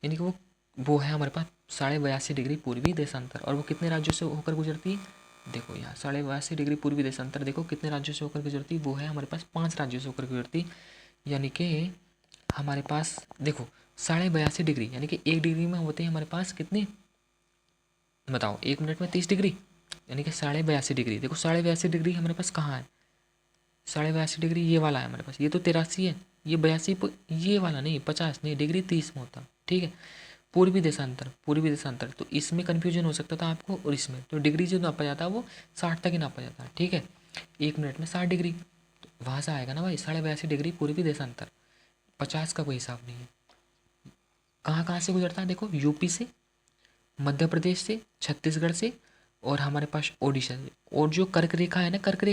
यानी कि वो है हमारे पास 82.5 डिग्री पूर्वी देशांतर, और वो कितने राज्यों से होकर गुजरती है? देखो यहाँ 82.5 डिग्री पूर्वी देशांतर, देखो कितने राज्यों से होकर गुजरती? वो है हमारे पास 5 राज्यों से होकर गुजरती। यानी कि हमारे पास देखो 82.5 डिग्री यानी कि 1 डिग्री में होते हैं हमारे पास कितने, बताओ 1 मिनट में 30 डिग्री, यानी कि 82.5 डिग्री। देखो 82.5 डिग्री हमारे पास कहाँ है? 82.5 डिग्री ये वाला है हमारे पास, ये तो 83 है, ये 82, ये वाला नहीं, 50 नहीं, डिग्री 30 में होता। ठीक है, पूर्वी देशांतर, तो इसमें कन्फ्यूजन हो सकता था आपको, और इसमें तो डिग्री जो नापा जाता है वो 60 तक ही नापा जाता है। ठीक है, 1 मिनट में 60 डिग्री, तो वहाँ से आएगा ना भाई 82.5 डिग्री पूर्वी देशांतर, 50 का कोई हिसाब नहीं है। कहाँ से गुजरता है, देखो यूपी से, मध्य प्रदेश से, छत्तीसगढ़ से और हमारे पास ओडिशा से। और जो कर्क रेखा है ना, कर्क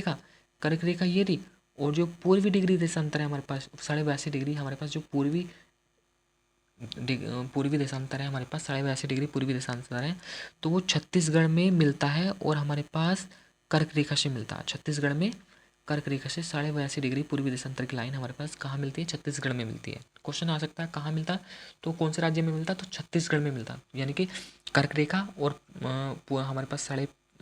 रेखा ये रही। और जो पूर्वी डिग्री देशांतर है हमारे पास 82.5 डिग्री, हमारे पास जो पूर्वी देशांतर है हमारे पास 82.5 डिग्री पूर्वी देशांतर है, तो वो छत्तीसगढ़ में मिलता है और हमारे पास कर्क रेखा से मिलता है। छत्तीसगढ़ में कर्क रेखा से 82.5 डिग्री पूर्वी देशांतर की लाइन हमारे पास कहाँ मिलती है, छत्तीसगढ़ में मिलती है। क्वेश्चन आ सकता है कहाँ मिलता है, तो कौन से राज्य में मिलता है, तो छत्तीसगढ़ में मिलता है। यानी कि कर्क रेखा और हमारे पास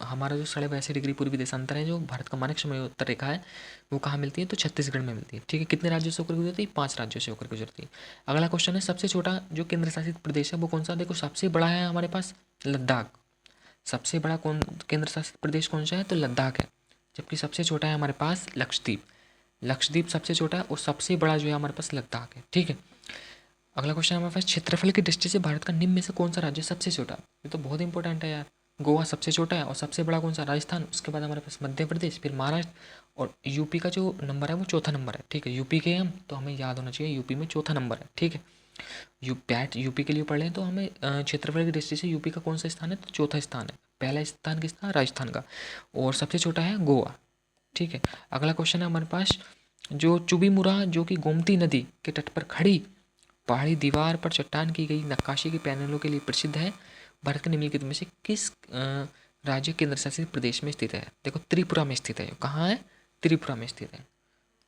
हमारा जो 82.5 डिग्री पूर्वी देशांतर है, जो भारत का मानक समयोत्तर रेखा है, वो कहाँ मिलती है, तो छत्तीसगढ़ में मिलती है। ठीक है, कितने राज्यों से होकर गुजरती है, 5 राज्यों से होकर गुजरती है। अगला क्वेश्चन है, सबसे छोटा जो केंद्र शासित प्रदेश है वो कौन सा, देखो सबसे बड़ा है हमारे पास लद्दाख। सबसे बड़ा कौन केंद्र शासित प्रदेश कौन सा है, तो लद्दाख है। जबकि सबसे छोटा है हमारे पास लक्षद्वीप। लक्षद्वीप सबसे छोटा है और सबसे बड़ा जो है हमारे पास लद्दाख है। ठीक है, अगला क्वेश्चन हमारे पास, क्षेत्रफल की दृष्टि से भारत का निम्न में से कौन सा राज्य सबसे छोटा, ये तो बहुत इंपॉर्टेंट है यार। गोवा सबसे छोटा है और सबसे बड़ा कौन सा, राजस्थान। उसके बाद हमारे पास मध्य प्रदेश, फिर महाराष्ट्र और यूपी का जो नंबर है वो चौथा नंबर है। ठीक है, यूपी के हम तो हमें याद होना चाहिए, यूपी में चौथा नंबर है। ठीक है, यूपी के लिए पढ़ लें तो हमें क्षेत्रफल की दृष्टि से यूपी का कौन सा स्थान है, तो चौथा स्थान है। पहला स्थान किसका, राजस्थान का। और सबसे छोटा है गोवा। ठीक है, अगला क्वेश्चन है हमारे पास, जो चुबीमुरा जो कि गोमती नदी के तट पर खड़ी पहाड़ी दीवार पर चट्टान की गई नक्काशी के पैनलों के लिए प्रसिद्ध है, भारत के निम्नलिखित में से किस राज्य केंद्र शासित प्रदेश में स्थित है, देखो त्रिपुरा में स्थित है। कहाँ है, त्रिपुरा में स्थित है।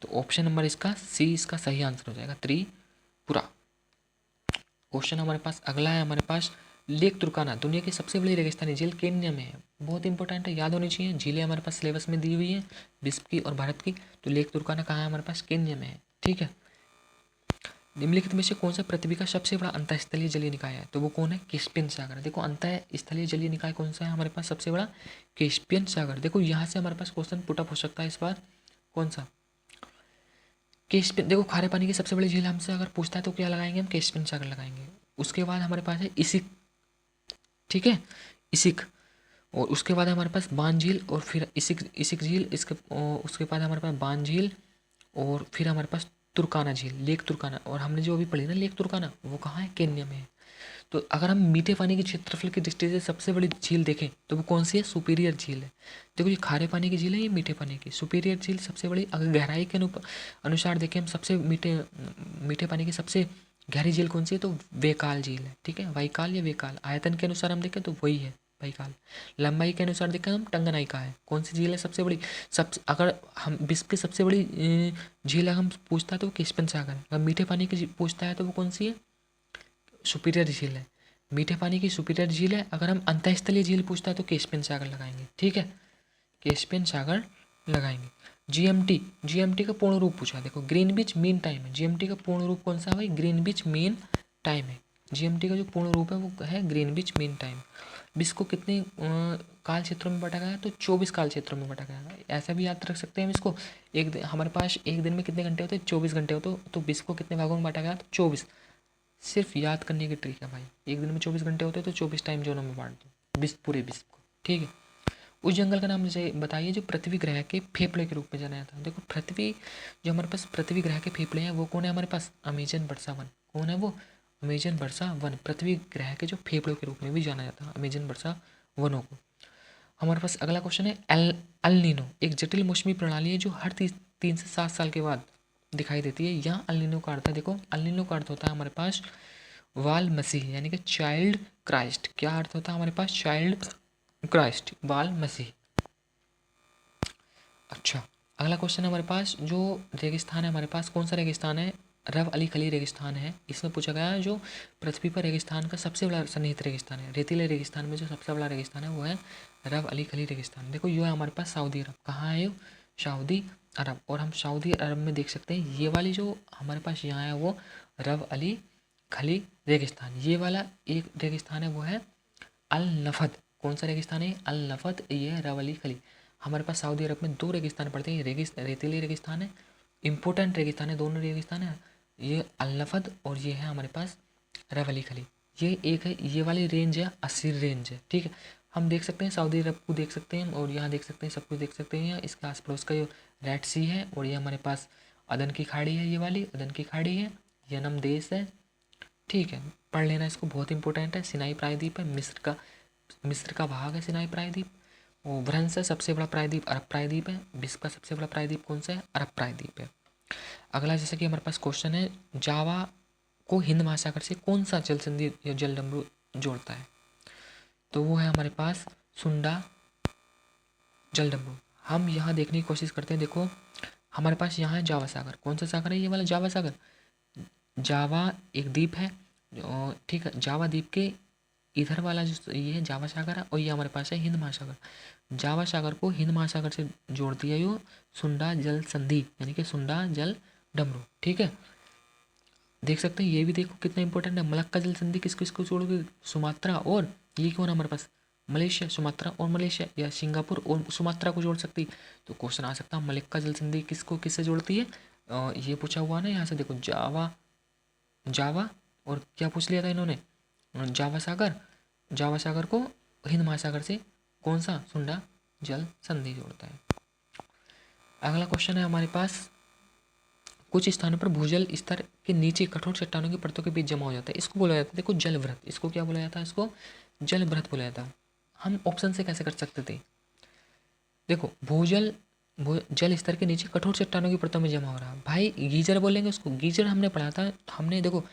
तो ऑप्शन नंबर इसका सी इसका सही आंसर हो जाएगा, त्रिपुरा। क्वेश्चन हमारे पास अगला है हमारे पास, लेक तुर्काना दुनिया की सबसे बड़ी रेगिस्तानी झील केन्या में है। बहुत इंपॉर्टेंट है, याद होनी चाहिए। झीलें हमारे पास सिलेबस में दी हुई है विश्व की और भारत की। तो लेक तुर्काना कहाँ है, हमारे पास केन्या में है। ठीक है, निम्नलिखित में से कौन सा पृथ्वी का सबसे बड़ा अंतःस्थलीय जलीय निकाय है, तो वो कौन है, कैस्पियन सागर। देखो अंतःस्थलीय जलीय निकाय कौन सा है हमारे पास सबसे बड़ा, कैस्पियन सागर। देखो यहाँ से हमारे पास क्वेश्चन पुटअप हो सकता है इस बार, कौन सा, कैस्पियन। देखो खारे पानी की सबसे बड़ी झील हमसे अगर पूछता है तो क्या लगाएंगे हम, कैस्पियन सागर लगाएंगे। उसके बाद हमारे पास है इसिक। ठीक है, इसिक। और उसके बाद हमारे पास बान झील और फिर इसिक इसिक झील। उसके बाद हमारे पास बान झील और फिर हमारे पास तुर्काना झील, लेक तुर्काना। और हमने जो अभी पढ़ी ना लेक तुर्काना, वो कहाँ है, केन्या में है। तो अगर हम मीठे पानी के क्षेत्रफल की दृष्टि से सबसे बड़ी झील देखें तो वो कौन सी है, सुपीरियर झील है। देखो ये खारे पानी की झील है, ये मीठे पानी की। सुपीरियर झील सबसे बड़ी। अगर गहराई के अनुसार देखें हम, सबसे मीठे पानी की सबसे गहरी झील कौन सी है, तो वेकाल झील है। ठीक है, वाईकाल या वेकाल। आयतन के अनुसार हम देखें तो वही है वाईकाल। लंबाई के अनुसार देखें हम, टंगनाइका है। कौन सी झील है सबसे बड़ी, अगर हम विश्व की सबसे बड़ी झील हम पूछता है तो वो कैस्पियन सागर है। अगर मीठे पानी की पूछता है तो वो कौन सी है, सुपीरियर झील है। मीठे पानी की सुपीरियर झील है। अगर हम अंतःस्थलीय झील पूछता है तो कैस्पियन सागर लगाएंगे। ठीक है, कैस्पियन सागर लगाएंगे। जीएमटी का पूर्ण रूप पूछा है, देखो ग्रीनविच मीन टाइम है। जीएमटी का पूर्ण रूप कौन सा है भाई, ग्रीनविच मीन टाइम है। जीएमटी का जो पूर्ण रूप है वो है ग्रीनविच मीन टाइम। विश्व को कितने काल क्षेत्रों में बांटा गया है, तो 24 काल क्षेत्रों में बांटा गया है। ऐसा भी याद रख सकते हैं हम इसको। हमारे पास एक दिन में कितने घंटे होते हैं, 24 घंटे होते, तो विश्व को कितने भागों में बांटा गया, तो 24। सिर्फ याद करने की ट्रिक है भाई, एक दिन में 24 घंटे होते हैं तो 24 टाइम जोनों में बांट दो पूरे विश्व को। ठीक है, उस जंगल का नाम मुझे बताइए जो पृथ्वी ग्रह के फेफड़े के रूप में जाना जाता है। देखो पृथ्वी, जो हमारे पास पृथ्वी ग्रह के फेफड़े हैं वो कौन है हमारे पास, अमेजन वर्षा वन। कौन है वो, अमेजन वर्षा वन। पृथ्वी ग्रह के जो फेफड़ों के रूप में भी जाना जाता है अमेजन वर्षा वनों को। हमारे पास अगला क्वेश्चन है, अल नीनो एक जटिल मौसमी प्रणाली है जो हर 3 से 7 साल के बाद दिखाई देती है। यहाँ अल नीनो का अर्थ है, देखो अल नीनो का अर्थ होता है हमारे पास वाल मसीह, यानी कि चाइल्ड क्राइस्ट। क्या अर्थ होता है हमारे पास, चाइल्ड क्राइस्ट, बाल मसीह। अच्छा, अगला क्वेश्चन है हमारे पास, जो रेगिस्तान है हमारे पास, कौन सा रेगिस्तान है, रव अली खली रेगिस्तान है। इसमें पूछा गया है जो पृथ्वी पर रेगिस्तान का सबसे बड़ा सन्निहित रेगिस्तान है, रेतीले रेगिस्तान में जो सबसे बड़ा रेगिस्तान है वो है रव अली खली रेगिस्तान। देखो ये है हमारे पास सऊदी अरब। कहाँ है ये, सऊदी अरब। और हम सऊदी अरब में देख सकते हैं ये वाली जो हमारे पास यहाँ है वो रव अली खली रेगिस्तान। ये वाला एक रेगिस्तान है वो है अल नफद। कौन सा रेगिस्तान है, अल नफद। ये है रव अली खली। हमारे पास सऊदी अरब में 2 रेगिस्तान पड़ते हैं, रेतीली रेगिस्तान है, इंपॉर्टेंट रेगिस्तान है, दोनों रेगिस्तान है। ये अल नफद और ये है हमारे पास रव अली खली। ये एक है, ये वाली रेंज है असीर रेंज है। ठीक है, हम देख सकते हैं सऊदी अरब को देख सकते हैं और यहाँ देख सकते हैं, सब कुछ देख सकते हैं। इसके आस पड़ोस का ये रेड सी है और ये हमारे पास अदन की खाड़ी है, ये वाली अदन की खाड़ी है, यनम देश है, ठीक है, पढ़ लेना इसको, बहुत इंपॉर्टेंट है। सिनाई प्रायद्वीप है, मिस्र का भाग है सिनाई प्रायद्वीप। और भ्रंश है, सबसे बड़ा प्रायद्वीप अरब प्रायद्वीप है। विश्व का सबसे बड़ा प्रायद्वीप कौन सा है? अरब प्रायद्वीप है। अगला जैसे कि हमारे पास क्वेश्चन है, जावा को हिंद महासागर से कौन सा जल संधि या जल डमरू जोड़ता है? तो वो है हमारे पास सुंडा जल डमरू। हम यहाँ देखने की कोशिश करते हैं, देखो हमारे पास यहाँ है जावा सागर। कौन सा सागर है? ये वाला जावा सागर। जावा एक द्वीप है, ठीक है। जावा द्वीप के इधर वाला जो ये है जावा सागर है, और ये हमारे पास है हिंद महासागर। जावा सागर को हिंद महासागर से जोड़ दिया यो सुंडा जल संधि, यानी कि सुंडा जल डमरू, ठीक है। देख सकते हैं, ये भी देखो कितना इंपॉर्टेंट है। मलक्का जल संधि किस किसको जोड़ोगे? सुमात्रा और ये कौन है हमारे पास? मलेशिया। सुमात्रा और मलेशिया, या सिंगापुर और सुमात्रा को जोड़ सकती। तो क्वेश्चन आ सकता है मलक्का जल संधि किसको किससे जोड़ती है? ये पूछा हुआ ना यहाँ से, देखो जावा, जावा और क्या पूछ लिया था इन्होंने? जावा सागर। जावा सागर को हिंद महासागर से कौन सा? सुंडा जल संधि जोड़ता है। अगला क्वेश्चन है हमारे पास, कुछ स्थानों पर भूजल स्तर के नीचे कठोर चट्टानों की परतों के बीच जमा हो जाता है, इसको बोला जाता है, देखो जलभृत। इसको क्या बोला जाता है? इसको जलभृत बोला जाता है। हम ऑप्शन से कैसे कर सकते थे? देखो जल स्तर के नीचे कठोर चट्टानों की परतों में जमा हो रहा, भाई गीजर बोलेंगे उसको। गीजर हमने पढ़ा था, हमने देखो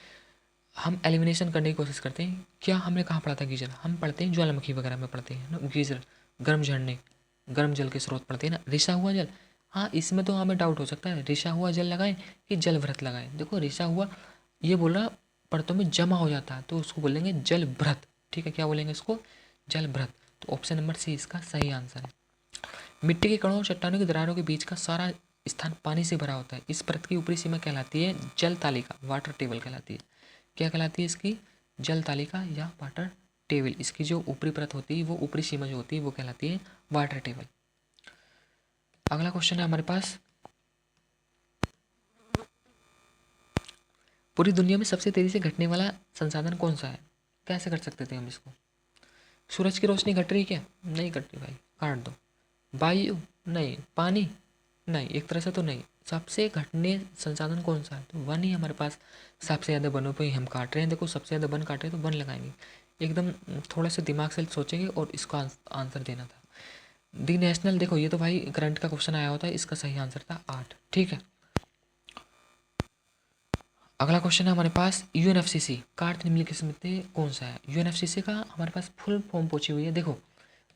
हम एलिमिनेशन करने की कोशिश करते हैं। क्या हमने कहाँ पढ़ा था गीजर? हम पढ़ते हैं ज्वालामुखी वगैरह में पढ़ते हैं ना गीजर, गर्म झरने, गर्म जल के स्रोत पढ़ते हैं ना। रिसा हुआ जल, हाँ इसमें तो हमें डाउट हो सकता है, रिसा हुआ जल लगाएं कि जलभृत लगाएं। देखो रिसा हुआ ये बोल रहा परतों में जमा हो जाता है, तो उसको बोलेंगे जलभृत, ठीक है। क्या बोलेंगे इसको? जलभृत। तो ऑप्शन नंबर सी इसका सही आंसर है। मिट्टी के कणों और चट्टानों की दरारों के बीच का सारा स्थान पानी से भरा होता है, इस परत की ऊपरी सीमा कहलाती है जल तालिका, वाटर टेबल कहलाती है। क्या कहलाती है इसकी? जल तालिका या वाटर टेबल। इसकी जो ऊपरी परत होती है, वो ऊपरी सीमा जो होती है वो कहलाती है वाटर टेबल। अगला क्वेश्चन है हमारे पास, पूरी दुनिया में सबसे तेजी से घटने वाला संसाधन कौन सा है? कैसे कर सकते थे हम इसको? सूरज की रोशनी घट रही क्या? नहीं घट रही भाई, काट दो। वायु? नहीं। पानी? नहीं, एक तरह से तो नहीं। सबसे घटने संसाधन कौन सा है? तो वन ही हमारे पास। सबसे ज़्यादा वनों पे ही हम काट रहे हैं। देखो सबसे ज़्यादा वन काट रहे हैं तो वन लगाएंगे। एकदम थोड़ा सा दिमाग से सोचेंगे और इसको आंसर देना था। दी नेशनल, देखो ये तो भाई करंट का क्वेश्चन आया होता है, इसका सही आंसर था 8, ठीक है। अगला क्वेश्चन है हमारे पास, यूएनएफसीसी का अर्थ निम्नलिखित में से कौन सा है? यूएनएफसीसी का हमारे पास फुल फॉर्म पूछी हुई है। देखो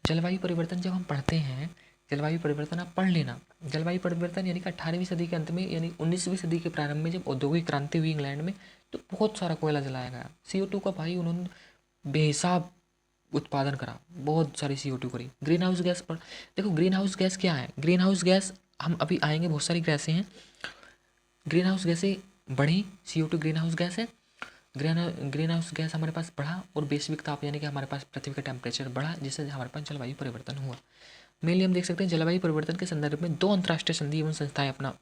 जलवायु परिवर्तन जब हम पढ़ते हैं, जलवायु परिवर्तन आप पढ़ लेना। जलवायु परिवर्तन यानी कि 18वीं सदी के अंत में, यानी 19वीं सदी के प्रारंभ में जब औद्योगिक क्रांति हुई इंग्लैंड में, तो बहुत सारा कोयला जलाया गया। CO2 का भाई उन्होंने बेहिसाब उत्पादन करा, बहुत सारी CO2 करी। ग्रीन हाउस गैस पर देखो, ग्रीन हाउस गैस क्या है? ग्रीन हाउस गैस हम अभी आएंगे, बहुत सारी गैसें हैं। ग्रीन हाउस गैसें बढ़ी, CO2 ग्रीन हाउस गैस है। ग्रीन हाउस गैस हमारे पास बढ़ा और वैश्विक ताप यानी कि हमारे पास पृथ्वी का टेम्परेचर बढ़ा, जिससे हमारे पास जलवायु परिवर्तन हुआ। मेनली हम देख सकते हैं जलवायु परिवर्तन के संदर्भ में 2 अंतर्राष्ट्रीय संधि एवं संस्थाएं अपना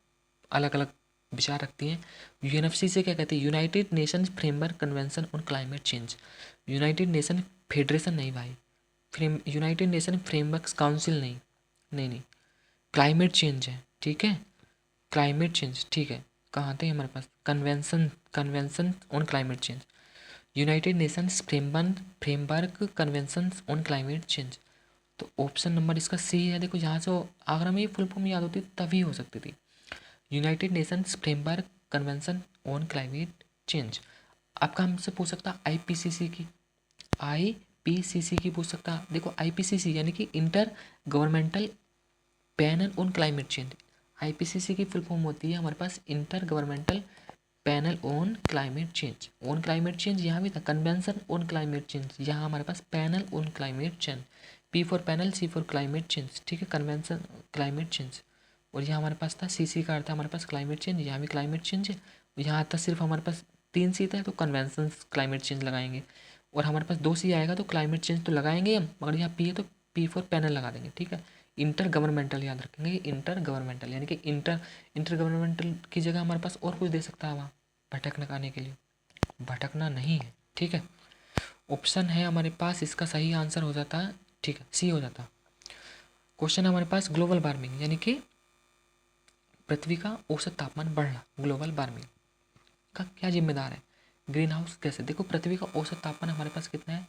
अलग अलग विचार रखती हैं। यूएनएफसी से क्या कहते हैं? United Nations framework convention on climate change. United nation federation नहीं भाई, यूनाइटेड नेशन फ्रेमवर्क काउंसिल नहीं, नहीं नहीं, क्लाइमेट चेंज है, ठीक है। क्लाइमेट चेंज, ठीक है। कहाँ थे हमारे पास? Convention, convention on climate change, United Nations framework convention on climate change. तो ऑप्शन नंबर इसका सी है। देखो यहाँ से अगर हमें ये फुल फॉर्म याद होती तभी हो सकती थी, United Nations framework convention on climate change. आपका हमसे पूछ सकता IPCC की, IPCC की पूछ सकता। देखो IPCC यानी कि intergovernmental panel on climate change. IPCC की फुल फॉर्म होती है हमारे पास intergovernmental panel on climate change. On climate change यहाँ भी था, कन्वेंशन ऑन क्लाइमेट चेंज, यहाँ हमारे पास panel on climate change. P for panel, C for climate change, ठीक है। कन्वेंशन क्लाइमेट चेंज, और यहाँ हमारे पास था CC का अर्थ है हमारे पास क्लाइमेट चेंज, यहाँ भी क्लाइमेट चेंज है। यहाँ था सिर्फ हमारे पास 3 C था, तो कन्वेंशन क्लाइमेट चेंज लगाएंगे। और हमारे पास 2 C आएगा तो क्लाइमेट चेंज तो लगाएंगे हम, मगर यहाँ P है तो P फॉर पैनल लगा देंगे, ठीक है। इंटर गवर्नमेंटल याद रखेंगे, इंटर गवर्नमेंटल यानी कि इंटर गवर्नमेंटल की जगह हमारे पास और कुछ दे सकता है वहाँ भटकना आने के लिए, भटकना नहीं है, ठीक है। ऑप्शन है हमारे पास, इसका सही आंसर हो जाता है, ठीक है, सी हो जाता। क्वेश्चन है हमारे पास, ग्लोबल वार्मिंग यानी कि पृथ्वी का औसत तापमान बढ़ना, ग्लोबल वार्मिंग का क्या जिम्मेदार है? ग्रीन हाउस गैसें, देखो पृथ्वी का औसत तापमान हमारे पास कितना है,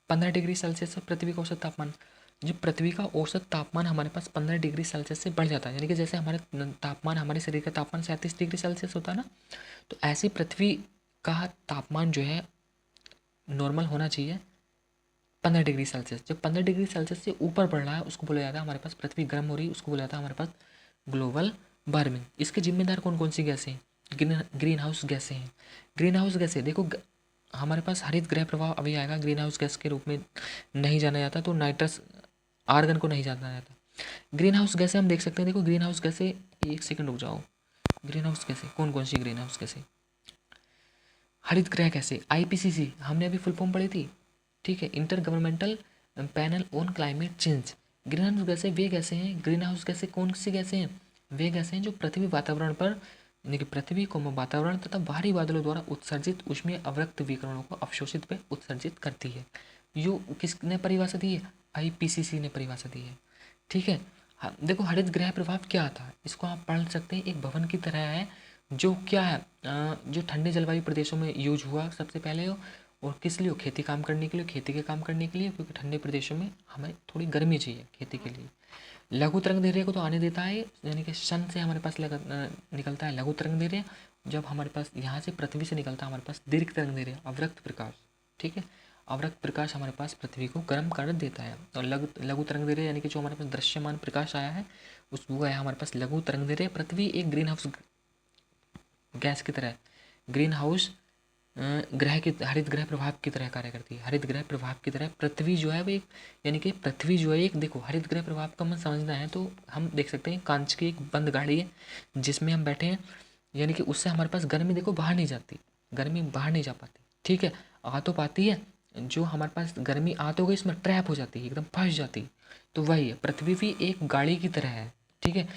15 डिग्री सेल्सियस है पृथ्वी का औसत तापमान। जब पृथ्वी का औसत तापमान हमारे पास 15 डिग्री सेल्सियस से बढ़ जाता है, यानी कि जैसे हमारे तापमान, हमारे शरीर का तापमान 37 डिग्री सेल्सियस होता है ना, तो ऐसी पृथ्वी का तापमान जो है नॉर्मल होना चाहिए 15 डिग्री सेल्सियस। जब 15 डिग्री सेल्सियस से ऊपर बढ़ रहा है उसको बोला जाता है हमारे पास पृथ्वी गर्म हो रही है, उसको बोला जाता है हमारे पास ग्लोबल वार्मिंग। इसके जिम्मेदार कौन कौन सी गैसें हैं, ग्रीन हाउस गैसें हैं। ग्रीन हाउस गैसें देखो हमारे पास हरित गृह प्रभाव अभी आएगा, ग्रीन हाउस गैस के रूप में नहीं जाना जाता, तो नाइट्रस आर्गन को नहीं जाना जाता। ग्रीन हाउस गैसें हम देख सकते हैं, देखो ग्रीन हाउस गैसें, एक सेकंड रुक जाओ, ग्रीन हाउस गैसें कौन कौन सी ग्रीन हाउस गैसें, हरित गृह गैसें आईपीसीसी हमने अभी फुल फॉर्म पढ़ी थी, ठीक है, inter governmental panel on climate change. Green house गैसें वे गैसें हैं, ग्रीन हाउस गैसें कौन सी गैसें हैं, वे गैसें हैं जो पृथ्वी वातावरण पर, यानी कि पृथ्वी को वातावरण तथा बाहरी बादलों द्वारा उत्सर्जित ऊष्मीय अवरक्त विकिरणों को अवशोषित व उत्सर्जित करती है। यो किसने परिभाषा दी है, आईपीसीसी ने परिभाषा दी है, ठीक है। हाँ, देखो हरित गृह प्रभाव क्या था, इसको आप पढ़ सकते हैं, एक भवन की तरह है जो क्या है, जो ठंडे जलवायु प्रदेशों में यूज हुआ सबसे पहले हो, और किस लिए हो, खेती काम करने के लिए, खेती के काम करने के लिए, क्योंकि ठंडे प्रदेशों में हमें थोड़ी गर्मी चाहिए खेती के लिए। लघु तरंगदैर्घ्य को तो आने देता है, यानी कि सन से हमारे पास निकलता है लघु तरंगदैर्घ्य, जब हमारे पास यहाँ से पृथ्वी से निकलता है हमारे पास दीर्घ तरंगदैर्घ्य अवरक्त प्रकाश, ठीक है। अवरक्त प्रकाश हमारे पास पृथ्वी को गर्म कर देता है, और लघु तरंगदैर्घ्य यानी कि जो हमारे पास दृश्यमान प्रकाश आया है उस वो आया हमारे पास लघु तरंगदैर्घ्य। पृथ्वी एक ग्रीन हाउस गैस की तरह, ग्रीन हाउस ग्रह की, हरित ग्रह प्रभाव की तरह कार्य करती है। हरित ग्रह प्रभाव की तरह पृथ्वी जो है वो एक, यानी कि पृथ्वी जो है एक, देखो हरित ग्रह प्रभाव का हमें समझना है तो हम देख सकते हैं कांच की एक बंद गाड़ी है जिसमें हम बैठे हैं, यानी कि उससे हमारे पास गर्मी देखो बाहर नहीं जाती, गर्मी बाहर नहीं जा पाती, ठीक है, आ तो पाती है, जो हमारे पास गर्मी आ तो गई इसमें ट्रैप हो जाती है, एकदम फंस जाती है। तो वही है, पृथ्वी भी एक गाड़ी की तरह है, ठीक है,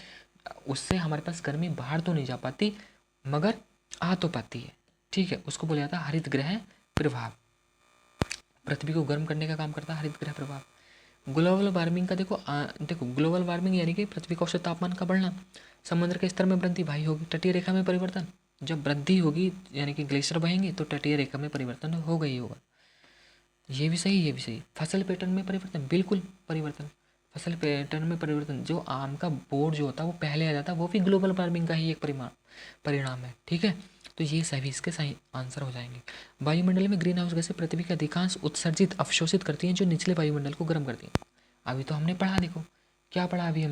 उससे हमारे पास गर्मी बाहर तो नहीं जा पाती मगर आ तो पाती है, ठीक है, उसको बोला जाता है हरित ग्रह प्रभाव। पृथ्वी को गर्म करने का काम करता है हरित ग्रह प्रभाव। ग्लोबल वार्मिंग का देखो देखो ग्लोबल वार्मिंग यानी कि पृथ्वी का औसत तापमान का बढ़ना, समुद्र के स्तर में वृद्धि भाई होगी, तटीय रेखा में परिवर्तन, जब वृद्धि होगी यानी कि ग्लेशियर बहेंगे तो तटीय रेखा में परिवर्तन होगा ही होगा, ये भी सही, ये भी सही। फसल पैटर्न में परिवर्तन, बिल्कुल परिवर्तन, फसल पैटर्न में परिवर्तन, जो आम का बोर्ड जो होता है वो पहले आ जाता है, वो भी ग्लोबल वार्मिंग का ही एक परिणाम है, ठीक है। तो ये सभी इसके सही आंसर हो जाएंगे। वायुमंडल में ग्रीन हाउस गैसें पृथ्वी के अधिकांश उत्सर्जित अवशोषित करती हैं जो निचले वायुमंडल को गर्म करती हैं। अभी तो हमने पढ़ा, देखो क्या पढ़ा अभी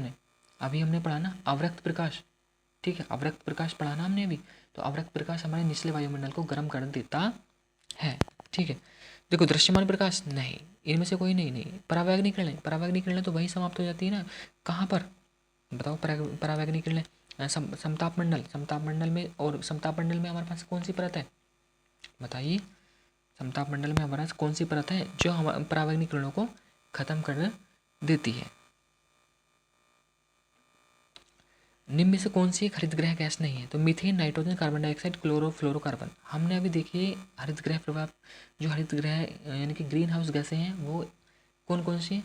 हमने पढ़ा ना अवरक्त प्रकाश, ठीक है, अवरक्त प्रकाश पढ़ा ना हमने अभी, तो अवरक्त प्रकाश हमारे निचले वायुमंडल को गर्म कर देता है, ठीक है। देखो दृश्यमान प्रकाश नहीं, इनमें से कोई नहीं, परावैगनिक किरणें, परावैगनिक किरणें तो वही समाप्त हो जाती है ना, कहाँ पर बताओ, परावैगनिक किरणें समताप मंडल, समताप मंडल में, और समताप मंडल में हमारे पास कौन सी परत है बताइए, समताप मंडल में हमारे पास कौन सी परत है जो हम परावैगनिक किरणों को खत्म कर देती है। निम्न में से कौन सी एक हरित गृह गैस नहीं है, तो methane, nitrogen, carbon dioxide, chlorofluorocarbon. हमने अभी देखिए हरित गृह प्रभाव, जो हरित गृह यानी कि ग्रीन हाउस गैसें हैं वो कौन कौन सी हैं,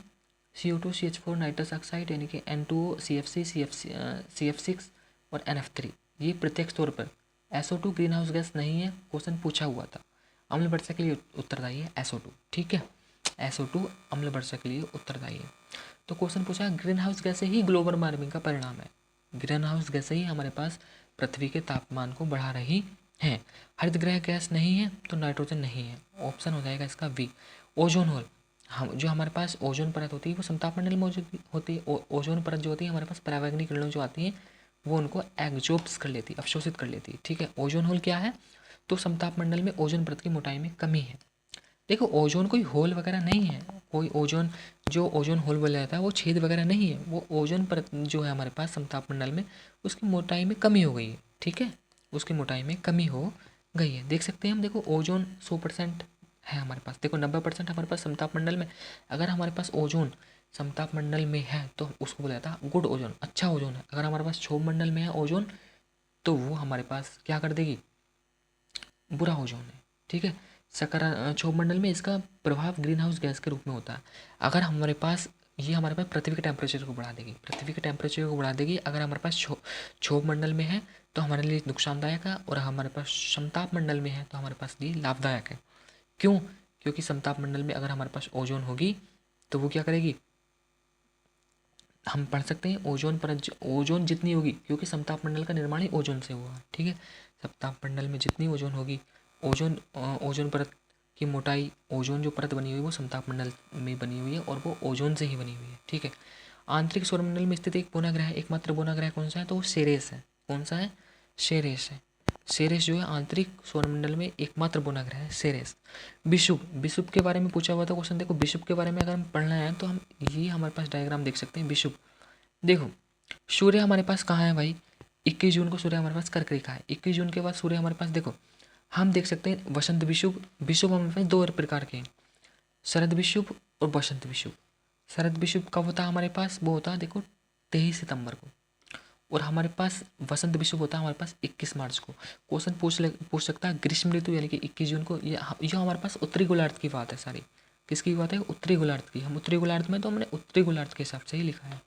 CO2, CH4, नाइट्रस ऑक्साइड यानी कि N2O, CFC, CF6 और NF3। ये प्रत्यक्ष तौर पर SO2 ग्रीन हाउस गैस नहीं है, क्वेश्चन पूछा हुआ था। अम्ल वर्षा के लिए उत्तरदायी है SO2, ठीक है, SO2 अम्ल वर्षा के लिए उत्तरदायी है। तो क्वेश्चन पूछा ग्रीन हाउस गैसें ही ग्लोबल वार्मिंग का परिणाम है, ग्रीन हाउस गैसें ही हमारे पास पृथ्वी के तापमान को बढ़ा रही हैं। हरित गृह गैस नहीं है तो नाइट्रोजन नहीं है, ऑप्शन हो जाएगा इसका बी। ओजोन होल, हम जो हमारे पास ओजोन परत होती है वो समताप मंडल में मौजूद होती है, ओजोन परत जो होती है हमारे पास परावैगनिक किरणें जो आती हैं वो उनको एग्जॉर्ब्स कर लेती है, अवशोषित कर लेती है, ठीक है। ओजोन होल क्या है, तो समताप मंडल में ओजोन परत की मोटाई में कमी है। देखो ओजोन कोई होल वगैरह नहीं है, कोई ओजोन, जो ओजोन होल बोला जाता है वो छेद वगैरह नहीं है, वो ओजोन परत जो है हमारे पास समताप मंडल में उसकी मोटाई में कमी हो गई है, ठीक है, उसकी मोटाई में कमी हो गई है। देख सकते हैं हम, देखो ओजोन 100% है हमारे पास, देखो 90% हमारे पास समताप मंडल में, अगर हमारे पास ओजोन समताप मंडल में है तो उसको बोला जाता है गुड ओजोन, अच्छा ओजोन है। अगर हमारे पास क्षोभ मंडल में है ओजोन तो वो हमारे पास क्या कर देगी, बुरा ओजोन है, ठीक है। क्षोभ मंडल में इसका प्रभाव ग्रीन हाउस गैस के रूप में होता है। अगर हमारे पास ये हमारे पास पृथ्वी के टेम्परेचर को बढ़ा देगी, पृथ्वी के टेम्परेचर को बढ़ा देगी। अगर हमारे पास क्षोभ मंडल में है तो हमारे लिए नुकसानदायक है, और हमारे पास समताप मंडल में है तो हमारे पास लिए लाभदायक है। क्यों? क्योंकि समताप मंडल में अगर हमारे पास ओजोन होगी तो वो क्या करेगी, हम पढ़ सकते हैं ओजोन परत, ओजोन जितनी होगी, क्योंकि समताप मंडल का निर्माण ही ओजोन से हुआ है, ठीक है। समताप मंडल में जितनी ओजोन होगी, ओजोन परत की मोटाई, ओजोन जो परत बनी हुई है वो समताप मंडल में बनी हुई है और वो ओजोन से ही बनी हुई है, ठीक है। आंतरिक सौरमंडल में स्थित एक बोना ग्रह, एकमात्र बोना ग्रह कौन सा है, तो वो सेरेस है। कौन सा है? सेरेस है। सेरेस जो है आंतरिक सौरमंडल में एकमात्र बोना ग्रह है, सेरेस। विषुव, विषुव के बारे में पूछा हुआ था क्वेश्चन। देखो विषुव के बारे में अगर हम पढ़ना है तो हम ये हमारे पास डायग्राम देख सकते हैं। विषुव देखो, सूर्य हमारे पास कहाँ है भाई, 21 जून को सूर्य हमारे पास कर्क रेखा है। 21 जून के बाद सूर्य हमारे पास, देखो हम देख सकते हैं वसंत विषुव। विषुव हमारे पास दो प्रकार के हैं, शरद विषुव और बसंत विषुव। शरद विषुव कब होता है हमारे पास, वो होता है देखो 23 सितंबर को, और हमारे पास वसंत विषुव होता है हमारे पास 21 मार्च को। क्वेश्चन पूछ सकता है ग्रीष्म ऋतु यानी कि 21 जून को, ये हमारे पास उत्तरी गोलार्ध की बात है सारी। किसकी बात है? उत्तरी गोलार्ध की। हम उत्तरी गोलार्ध में, तो हमने उत्तरी गोलार्ध के हिसाब से ही लिखा है।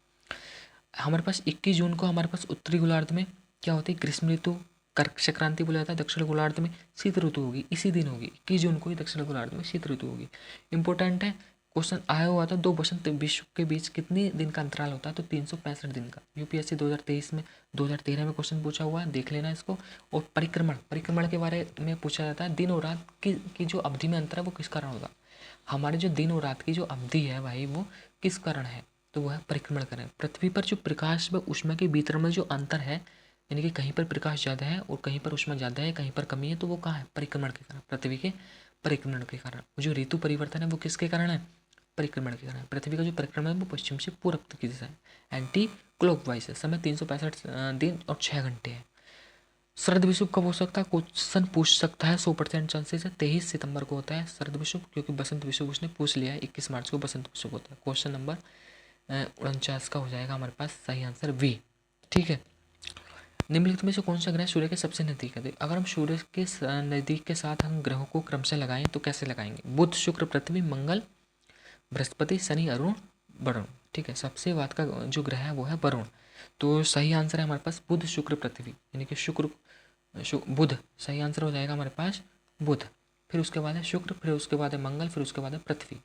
हमारे पास 21 जून को हमारे पास उत्तरी गोलार्ध में क्या होती है, ग्रीष्म ऋतु, कर्क संक्रांति बोला जाता है। दक्षिण गोलार्ध में शीत ऋतु होगी, इसी दिन होगी 21 जून को ही दक्षिण गोलार्ध में शीत ऋतु होगी। इंपॉर्टेंट है, क्वेश्चन आया हुआ था दो वसंत विश्व के बीच कितने दिन का अंतराल होता है, तो 365 दिन का। यूपीएससी 2023 में 2013 में क्वेश्चन पूछा हुआ है, देख लेना इसको। और परिक्रमण के बारे में पूछा जाता है, दिन और रात की जो अवधि में अंतर है वो किस कारण होगा। हमारे जो दिन और रात की जो अवधि है भाई वो किस कारण है, तो वह परिक्रमण करें। पृथ्वी पर जो प्रकाश व ऊष्मा के वितरण में जो अंतर है, यानी कि कहीं पर प्रकाश ज़्यादा है और कहीं पर ऊष्मा ज़्यादा है, कहीं पर कमी है, तो वो कहाँ है, परिक्रमण के कारण, पृथ्वी के परिक्रमण के कारण। जो ऋतु परिवर्तन है वो किसके कारण है, परिक्रमण के कारण। पृथ्वी का जो परिक्रमण है वो पश्चिम से पूर्व की दिशा है, एंटी क्लॉकवाइज है। समय 365 दिन और 6 घंटे है। शरद विषुव कब हो सकता है, क्वेश्चन पूछ सकता है, 100% चांसेस है 23 सितंबर को होता है शरद विषुव, क्योंकि बसंत विषुव उसने पूछ लिया है 21 मार्च को बसंत विषुव होता है। क्वेश्चन नंबर 49 का हो जाएगा हमारे पास सही आंसर वी, ठीक है। निम्नलिखित में से कौन सा ग्रह सूर्य के सबसे नजदीक है। अगर हम सूर्य के नजदीक के साथ हम ग्रहों को क्रम से लगाएं तो कैसे लगाएंगे, बुध शुक्र पृथ्वी मंगल बृहस्पति शनि अरुण वरुण, ठीक है। सबसे बाद का जो ग्रह है वो है वरुण, तो सही आंसर है हमारे पास बुध शुक्र पृथ्वी, यानी कि बुध सही आंसर हो जाएगा हमारे पास बुध। फिर उसके बाद है शुक्र, फिर उसके बाद है मंगल, फिर उसके बाद है पृथ्वी।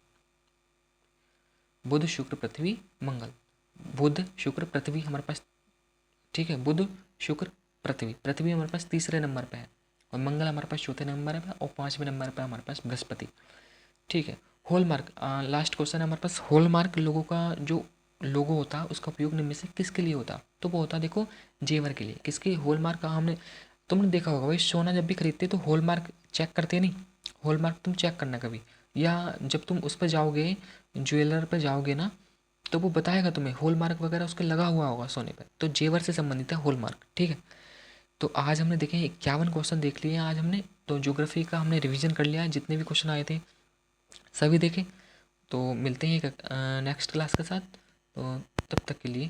बुध शुक्र पृथ्वी मंगल, बुध शुक्र पृथ्वी हमारे पास, ठीक है। बुध शुक्र पृथ्वी, पृथ्वी हमारे पास तीसरे नंबर पे है, और मंगल हमारे पास चौथे नंबर पे, और 5वें नंबर पे हमारे पास बृहस्पति, ठीक है। हॉलमार्क, लास्ट क्वेश्चन है हमारे पास। हॉलमार्क लोगों का जो लोगो होता है उसका उपयोग निम्न में से किसके लिए होता है, तो वो होता है देखो जेवर के लिए। किसके? हॉलमार्क का हमने, तुमने देखा होगा भाई, सोना जब भी खरीदते तो हॉलमार्क चेक करते नहीं, हॉलमार्क तुम चेक करना कभी, या जब तुम उस पर जाओगे ज्वेलर पर जाओगे ना, तो वो बताएगा तुम्हें हॉलमार्क वगैरह उसके लगा हुआ होगा सोने पर, तो जेवर से संबंधित है हॉलमार्क, ठीक है। तो आज हमने देखे 51 क्वेश्चन देख लिए आज हमने, तो ज्योग्राफी का हमने रिवीजन कर लिया है, जितने भी क्वेश्चन आए थे सभी देखे। तो मिलते हैं नेक्स्ट क्लास के साथ, तो तब तक के लिए